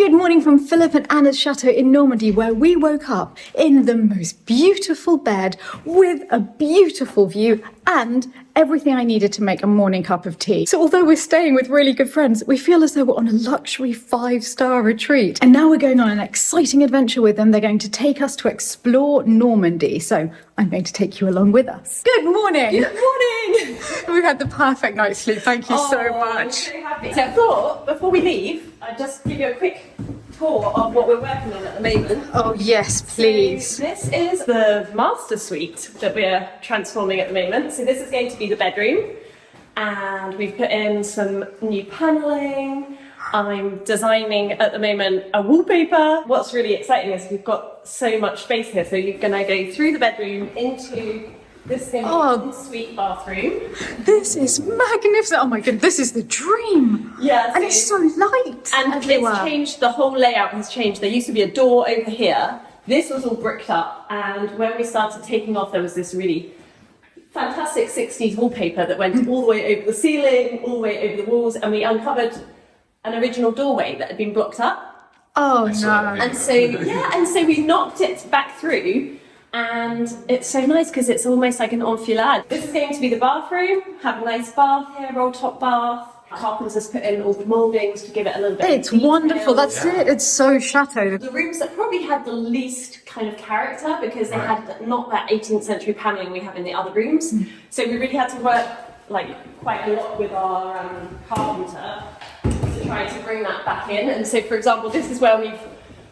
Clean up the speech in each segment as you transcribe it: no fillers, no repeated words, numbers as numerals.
Good morning from Philipp and Anna's chateau in Normandy, where we woke up in the most beautiful bed with a beautiful view and everything I needed to make a morning cup of tea. So although we're staying with really good friends, we feel as though we're on a luxury 5-star retreat. And now we're going on an exciting adventure with them. They're going to take us to explore Normandy. So I'm going to take you along with us. Good morning. Good morning. We've had the perfect night's sleep. Thank you so much. I'm so happy. So I thought, before we leave, I'd just give you a quick tour of what we're working on at the moment. Oh yes, please. So this is the master suite that we're transforming at the moment. So this is going to be the bedroom, and we've put in some new paneling. I'm designing at the moment a wallpaper. What's really exciting is we've got so much space here. So you're going to go through the bedroom into this ensuite bathroom. This is magnificent. Oh my god, this is the dream. Yeah. And it's so light. And everywhere. It's changed, the whole layout has changed. There used to be a door over here. This was all bricked up. And when we started taking off, there was this really fantastic 60s wallpaper that went all the way over the ceiling, all the way over the walls. And we uncovered an original doorway that had been blocked up. Oh no. And so we knocked it back through. And it's so nice because it's almost like an enfilade. This is going to be the bathroom, have a nice bath here, roll top bath. Carpenters put in all the mouldings to give it a little bit It's of wonderful, that's it, it's so chateau. The rooms that probably had the least kind of character because they had not that 18th century panelling we have in the other rooms. So we really had to work quite a lot with our carpenter to try to bring that back in. And so for example, this is where we've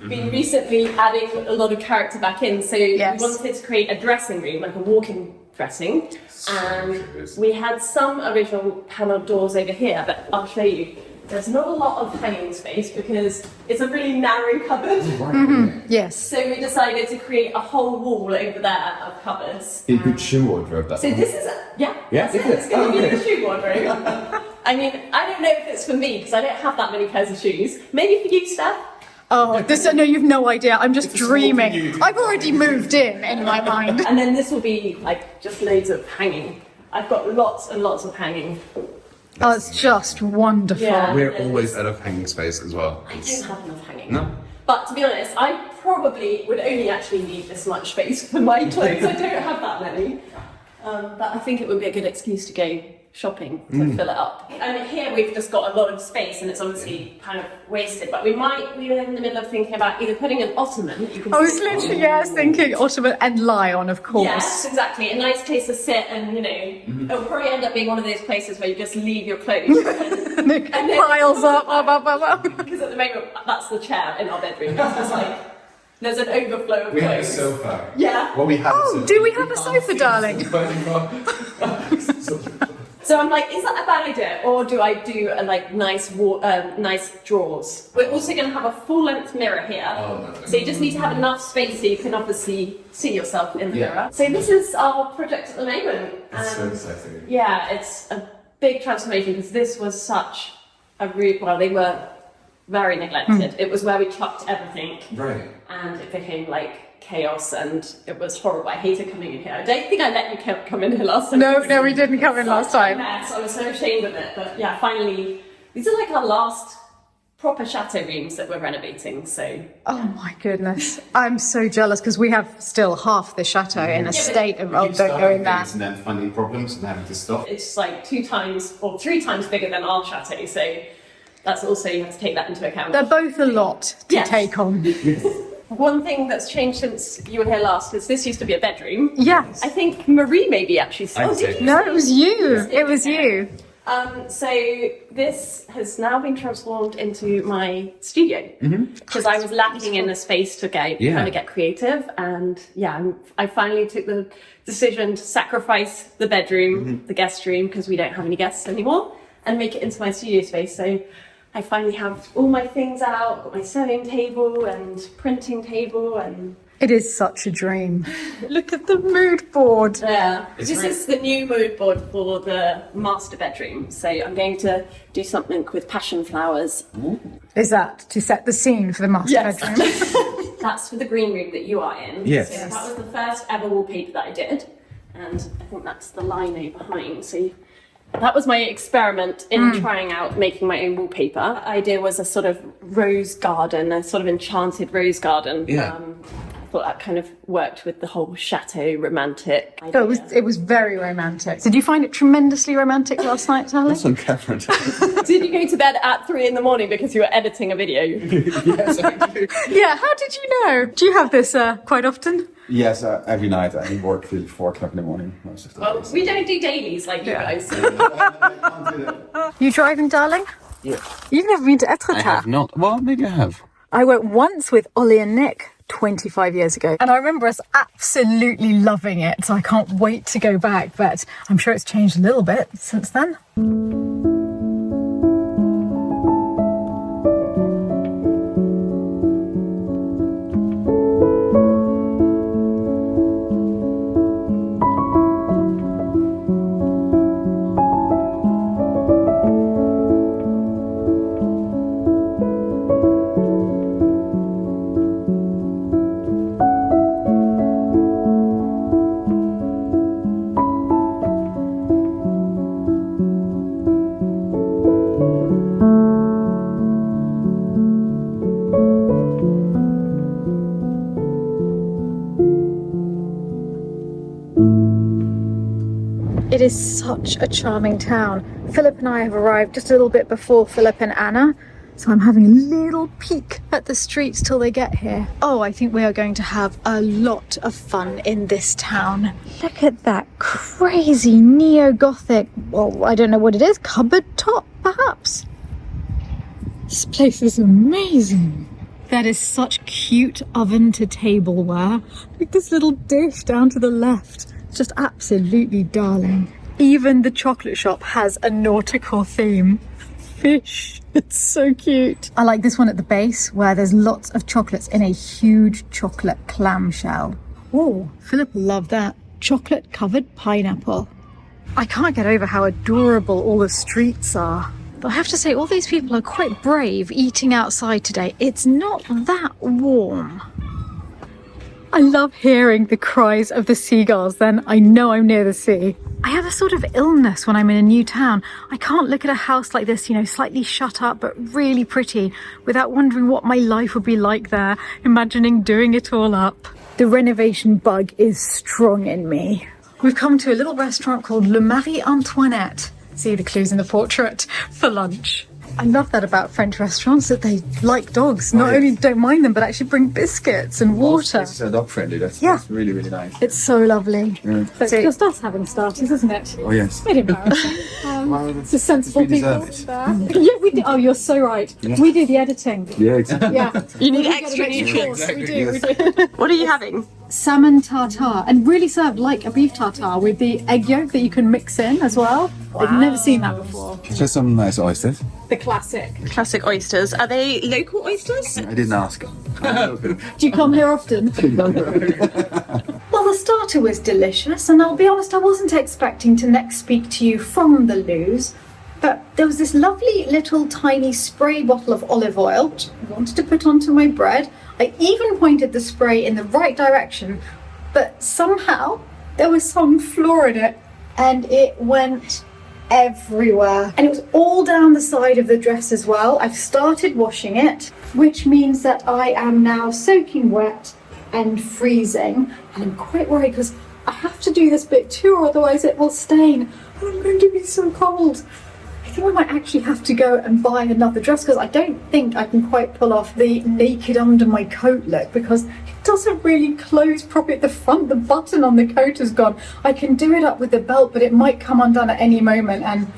been recently adding a lot of character back in. So we wanted to create a dressing room, like a walk-in dressing. And we had some original panelled doors over here, but I'll show you. There's not a lot of hanging space because it's a really narrow cupboard. Yes. So we decided to create a whole wall over there of cupboards. A good shoe wardrobe. So this is it's going to be a shoe wardrobe. I mean, I don't know if it's for me because I don't have that many pairs of shoes. Maybe for you, Steph. Oh, no, you've no idea. I'm just dreaming. I've already moved in my mind. And then this will be just loads of hanging. I've got lots and lots of hanging. Oh, it's just wonderful. Yeah. We're always out of hanging space as well. I don't have enough hanging. No. But to be honest, I probably would only actually need this much space for my clothes. I don't have that many. But I think it would be a good excuse to go shopping to fill it up. And here we've just got a lot of space and it's obviously kind of wasted, but we were in the middle of thinking about either putting an ottoman. I was literally thinking ottoman and lie on, of course. Yes, exactly. A nice place to sit and, it'll probably end up being one of those places where you just leave your clothes. and it piles up. Because at the moment, that's the chair in our bedroom. It's just there's an overflow of clothes. We have a sofa. Yeah. Well, we have a sofa. Do we have a sofa, darling? So I'm is that a bad idea, or do I do a nice drawers? We're also going to have a full-length mirror here, so you just need to have enough space so you can obviously see yourself in the mirror. So this is our project at the moment. It's so exciting. Yeah, it's a big transformation because this was such a route. Well, they were very neglected. It was where we chucked everything, right? And it became chaos and it was horrible. I hated coming in here. I don't think I let you come in here last time. No, we didn't come in last time. Mess. I was so ashamed of it, but yeah, finally, these are our last proper chateau rooms that we're renovating. So. Oh my goodness, I'm so jealous because we have still half the chateau in a state of going there. And then finding problems and having to stop. It's 2 times or 3 times bigger than our chateau, so that's also, you have to take that into account. They're both a lot to take on. One thing that's changed since you were here last is this used to be a bedroom. Yes. I think Marie maybe actually said. No, it was you. It was you. So this has now been transformed into my studio because I was lacking in a space to kind of get creative, and I finally took the decision to sacrifice the bedroom, the guest room, because we don't have any guests anymore, and make it into my studio space. So I finally have all my things out, got my sewing table and printing table, and it is such a dream. Look at the mood board. Yeah, this is the new mood board for the master bedroom. So I'm going to do something with passion flowers. Ooh. Is that to set the scene for the master bedroom? That's for the green room that you are in. Yes. So that was the first ever wallpaper that I did, and I think that's the lino behind. So That was my experiment in trying out making my own wallpaper. The idea was a sort of rose garden, a sort of enchanted rose garden. Yeah. I thought that kind of worked with the whole chateau romantic idea. Oh, it was very romantic. Did you find it tremendously romantic last night, Sally? That's on camera. Did you go to bed at 3 a.m. because you were editing a video? Yes, I do. Yeah, how did you know? Do you have this quite often? Yes, every night. I work till 4 o'clock in the morning most of the Well, days. we don't do dailies like you guys. You driving, darling? Yeah. You've never been to Etretat? I have not. Well, maybe I have. I went once with Ollie and Nick 25 years ago, and I remember us absolutely loving it, so I can't wait to go back, but I'm sure it's changed a little bit since then. It is such a charming town. Philip and I have arrived just a little bit before Philipp and Anna, so I'm having a little peek at the streets till they get here. Oh, I think we are going to have a lot of fun in this town. Look at that crazy neo-Gothic, well, I don't know what it is, cupboard top, perhaps? This place is amazing. That is such cute oven to tableware. Like this little dish down to the left. Just absolutely darling. Even the chocolate shop has a nautical theme. Fish. It's so cute. I like this one at the base where there's lots of chocolates in a huge chocolate clamshell. Oh, Philip will love that. Chocolate covered pineapple. I can't get over how adorable all the streets are. But I have to say, all these people are quite brave eating outside today. It's not that warm. I love hearing the cries of the seagulls, then I know I'm near the sea. I have a sort of illness when I'm in a new town. I can't look at a house like this, you know, slightly shut up but really pretty, without wondering what my life would be like there, imagining doing it all up. The renovation bug is strong in me. We've come to a little restaurant called Le Marie Antoinette. See the clues in the portrait for lunch. I love that about French restaurants, that they like dogs. Not only don't mind them, but actually bring biscuits and water. It's dog friendly. That's really, really nice. It's so lovely. Yeah. But it's just us having starters, isn't it? Oh, yes. Bit embarrassing. It's a sensible we people. deserve it. Yeah, we do. Oh, you're so right. Yeah. We do the editing. Yeah, exactly. Yeah. You need We extra get a nutrients. course. We do. Yes. We do. What are you having? Salmon tartare, and really served like a beef tartare with the egg yolk that you can mix in as well. I've never seen that before. Just some nice oysters. The classic. Classic oysters. Are they local oysters? I didn't ask. Do you come here often? Well, the starter was delicious, and I'll be honest, I wasn't expecting to next speak to you from the Louvre, but there was this lovely little tiny spray bottle of olive oil, which I wanted to put onto my bread. I even pointed the spray in the right direction, but somehow there was some flaw in it, and it went everywhere. And it was all down the side of the dress as well. I've started washing it, which means that I am now soaking wet and freezing, and I'm quite worried because I have to do this bit too, or otherwise it will stain, and I'm going to be so cold. I think I might actually have to go and buy another dress, because I don't think I can quite pull off the naked under my coat look, because it doesn't really close properly at the front. The button on the coat has gone. I can do it up with the belt, but it might come undone at any moment, and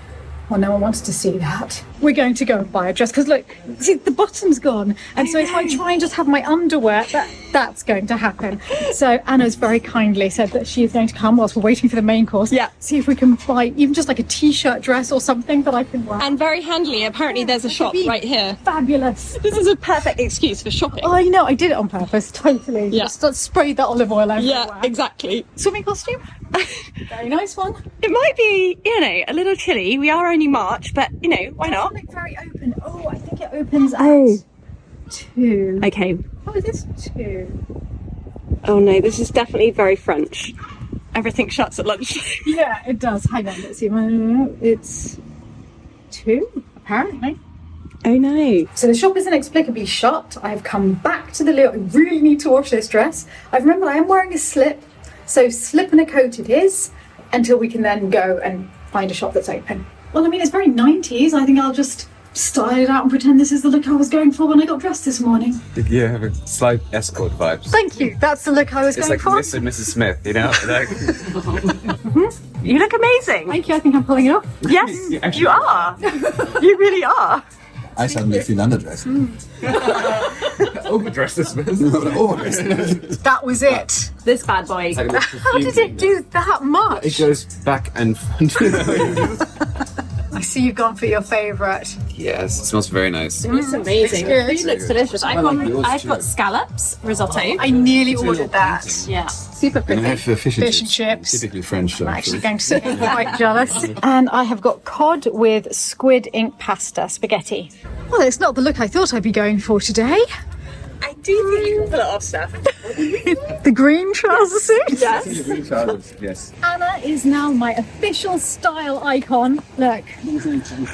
well, no one wants to see that. We're going to go and buy a dress, because look, see, the button's gone, and so if I try and just have my underwear, that's going to happen. So Anna's very kindly said that she is going to come whilst we're waiting for the main course. Yeah. See if we can buy even just like a t-shirt dress or something that I can wear. And very handily, apparently there's a shop right here. Fabulous. This is a perfect excuse for shopping. I know, I did it on purpose, totally. Yeah. Just sprayed that olive oil everywhere. Yeah, exactly. Swimming costume? Very nice one. It might be, you know, a little chilly. We are only March, but, you know, why not? Something very open. Oh, I think it opens at 2. Okay. Oh, is this 2? Oh no, this is definitely very French. everything shuts at lunch. Yeah, it does. Hang on, let's see. It's 2, apparently. Oh no. So the shop is inexplicably shut. I've come back to the loo. I really need to wash this dress. I've remembered I am wearing a slip, so slip and a coat it is, until we can then go and find a shop that's open. Well, I mean, it's very 90s. I think I'll just style it out and pretend this is the look I was going for when I got dressed this morning. You have a slight escort vibes. Thank you. That's the look I was It's going like for. Mr. and Mrs. Smith, you know? Like, You look amazing. Thank you. I think I'm pulling it off. Yes, you are. You really are. I suddenly feel underdressed. Overdressed this Overdressed. That was it. This bad boy. How did it do that much? It goes back and front. I see you've gone for your favourite. Yes, it smells very nice. It's amazing. Good. Food looks delicious. I've got scallops, risotto. I nearly ordered that. Yeah. Super And I pretty. have fish and Fish and chips. Typically French. I'm actually going to say I'm quite jealous. And I have got cod with squid ink pasta spaghetti. Well, it's not the look I thought I'd be going for today. I do think you can pull it off, Steph. The green trouser suit. Yes. Yes. Anna is now my official style icon. Look,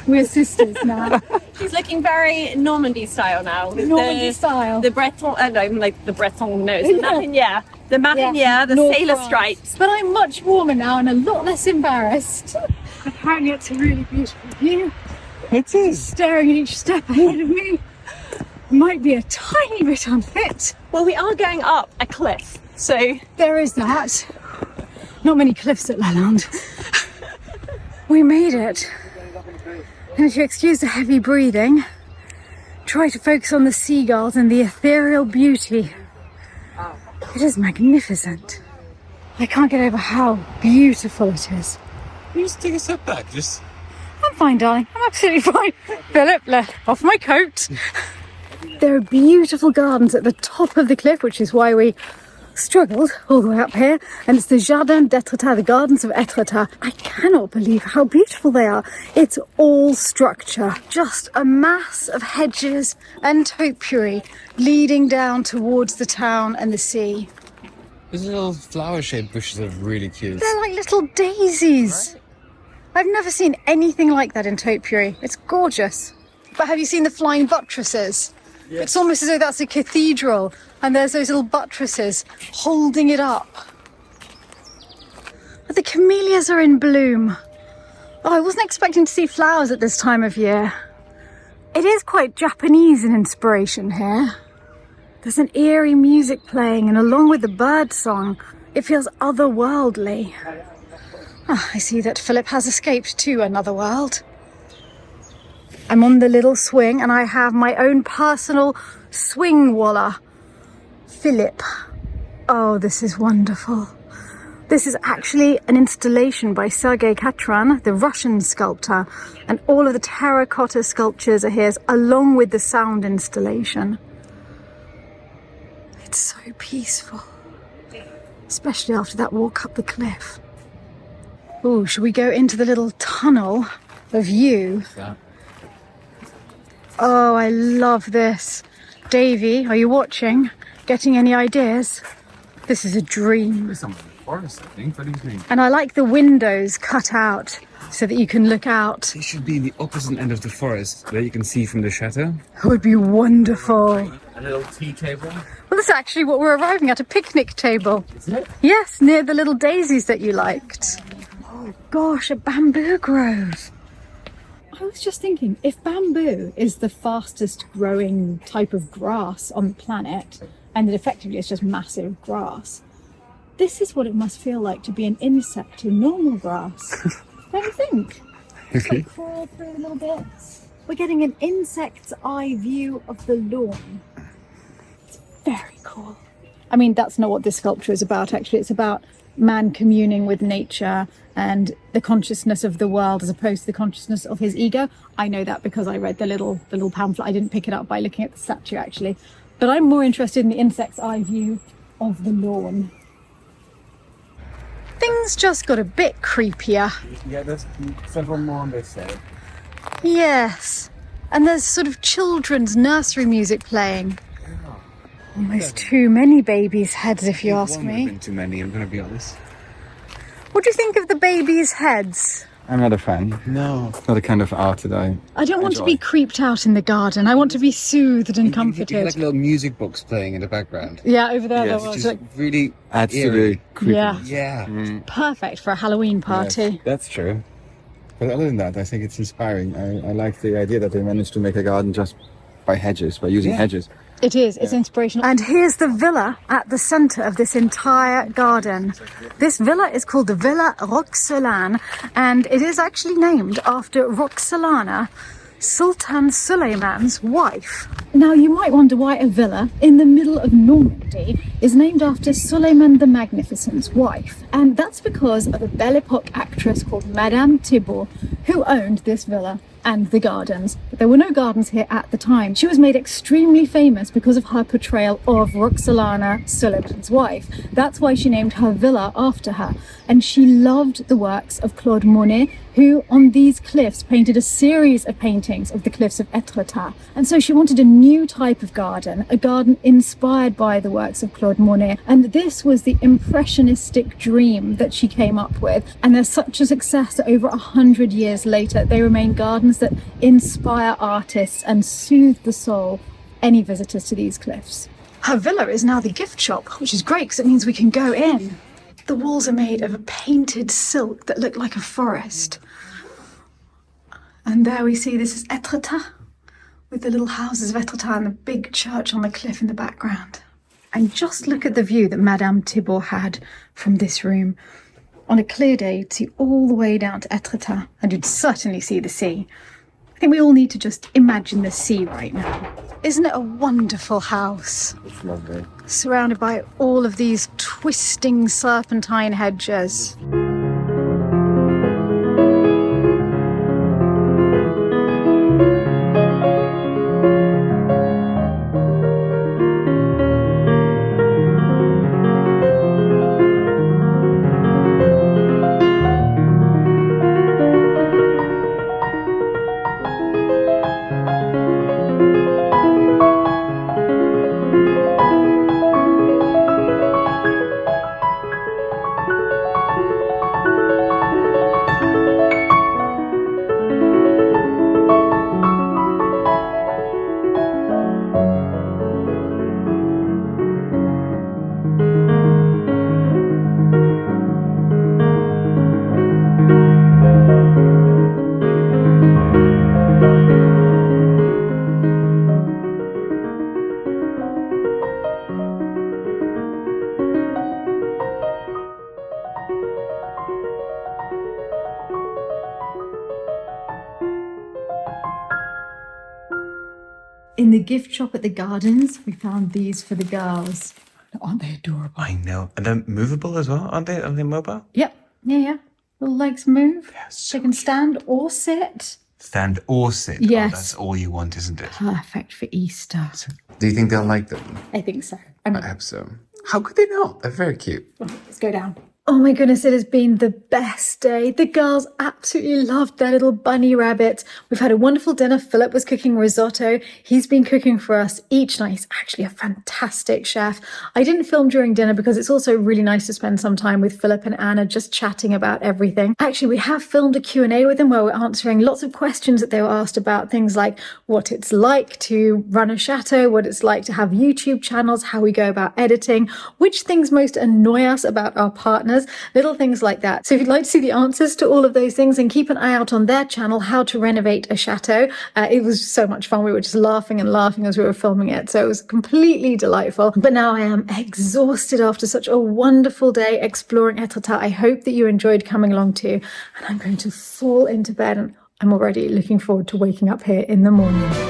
we're sisters now. She's looking very Normandy style now. With Normandy style. The Breton, no, like the Breton nose. The Martiniere. The Martiniere, the North sailor France. stripes. But I'm much warmer now and a lot less embarrassed. Apparently it's a really beautiful view. It is. Staring at each step ahead of me. Might be a tiny bit unfit. Well, we are going up a cliff, so There is that. Not many cliffs at Lalande. We made it. And if you excuse the heavy breathing, try to focus on the seagulls and the ethereal beauty. It is magnificent. I can't get over how beautiful it is. You just take a step back. Just I'm fine, darling. I'm absolutely fine. Philip, off my coat. There are beautiful gardens at the top of the cliff, which is why we struggled all the way up here. And it's the Jardin d'Etretat, the gardens of Etretat. I cannot believe how beautiful they are. It's all structure, just a mass of hedges and topiary leading down towards the town and the sea. these little flower-shaped bushes are really cute. They're like little daisies. I've never seen anything like that in topiary. It's gorgeous. But have you seen the flying buttresses? Yes. It's almost as though that's a cathedral and there's those little buttresses holding it up. But the camellias are in bloom. Oh, I wasn't expecting to see flowers at this time of year. It is quite Japanese in inspiration here. There's an eerie music playing, and along with the bird song, it feels otherworldly. Ah, I see that Philip has escaped to another world. I'm on the little swing and I have my own personal swing walla. Philip. Oh, this is wonderful. This is actually an installation by Sergei Katran, the Russian sculptor, and all of the terracotta sculptures are his, along with the sound installation. It's so peaceful, especially after that walk up the cliff. Oh, should we go into the little tunnel of you? Oh, I love this. Davey, are you watching? Getting any ideas? This is a dream. There's some forest, I think, but it's green. And I like the windows cut out so that you can look out. They should be in the opposite end of the forest, where you can see from the chateau. It would be wonderful. A little tea table. Well, that's actually what we're arriving at, a picnic table. Isn't it? Yes, near the little daisies that you liked. Oh gosh, a bamboo grove. I was just thinking, if bamboo is the fastest growing type of grass on the planet, and it effectively is just massive grass, this is what it must feel like to be an insect in normal grass. Don't you think? Just like crawl through little bits. We're getting an insect's eye view of the lawn. It's very cool. I mean, that's not what this sculpture is about, actually. It's about man communing with nature and the consciousness of the world as opposed to the consciousness of his ego. I know that because I read the little pamphlet. I didn't pick it up by looking at the statue, actually. But I'm more interested in the insect's eye view of the lawn. Things just got a bit creepier. Yeah, there's several more on this side. Yes. And there's sort of children's nursery music playing. Almost too many babies' heads, if you ask One would have me. been too many, I'm going to be honest. What do you think of the babies' heads? I'm not a fan. No. It's not the kind of art that I don't want to enjoy. be creeped out in the garden. I want to be soothed and You comforted. had like little music box playing in the background. Yeah, over there, Yes, there was Just like really adds to eerie. the creepiness. Yeah. Yeah. perfect for a Halloween party. Yes, that's true. But other than that, I think it's inspiring. I like the idea that they managed to make a garden just by hedges, by using hedges. It is, it's inspirational. And here's the villa at the centre of this entire garden. This villa is called the Villa Roxelane, and it is actually named after Roxelana, Sultan Suleiman's wife. Now you might wonder why a villa in the middle of Normandy is named after Suleiman the Magnificent's wife. And that's because of a Belle Epoque actress called Madame Thibault, who owned this villa and the gardens. But there were no gardens here at the time. She was made extremely famous because of her portrayal of Roxelana, Suleiman's wife. That's why she named her villa after her. And she loved the works of Claude Monet, who on these cliffs painted a series of paintings of the cliffs of Etretat. And so she wanted a new type of garden, a garden inspired by the works of Claude Monet. And this was the impressionistic dream that she came up with. And they're such a success that over 100 years later, they remain gardens that inspire artists and soothe the soul, any visitors to these cliffs. Her villa is now the gift shop, which is great because it means we can go in. The walls are made of a painted silk that looked like a forest. And there we see this is Etretat, with the little houses of Etretat and the big church on the cliff in the background. And just look at the view that Madame Thibault had from this room. On a clear day, you'd see all the way down to Etretat, and you'd certainly see the sea. I think we all need to just imagine the sea right now. Isn't it a wonderful house? It's lovely. Surrounded by all of these twisting serpentine hedges. In the gift shop at the gardens, we found these for the girls. Aren't they adorable? I know. And they're movable as well, aren't they? Are they mobile? Yep, yeah. Little legs move. so They can stand or sit. Stand or sit. Yes. Oh, that's all you want, isn't it? Perfect for Easter. Do you think they'll like them? I think so. I hope so. How could they not? They're very cute. Let's go down. Oh my goodness, it has been the best day. The girls absolutely loved their little bunny rabbits. We've had a wonderful dinner. Philip was cooking risotto. He's been cooking for us each night. He's actually a fantastic chef. I didn't film during dinner because it's also really nice to spend some time with Philip and Anna just chatting about everything. Actually, we have filmed a Q&A with them where we're answering lots of questions that they were asked about things like what it's like to run a chateau, what it's like to have YouTube channels, how we go about editing, which things most annoy us about our partners, little things like that. So if you'd like to see the answers to all of those things, then keep an eye out on their channel, How to Renovate a Chateau. It was so much fun. We were just laughing and laughing as we were filming it. So it was completely delightful. But now I am exhausted after such a wonderful day exploring Etretat. I hope that you enjoyed coming along too. And I'm going to fall into bed and I'm already looking forward to waking up here in the morning.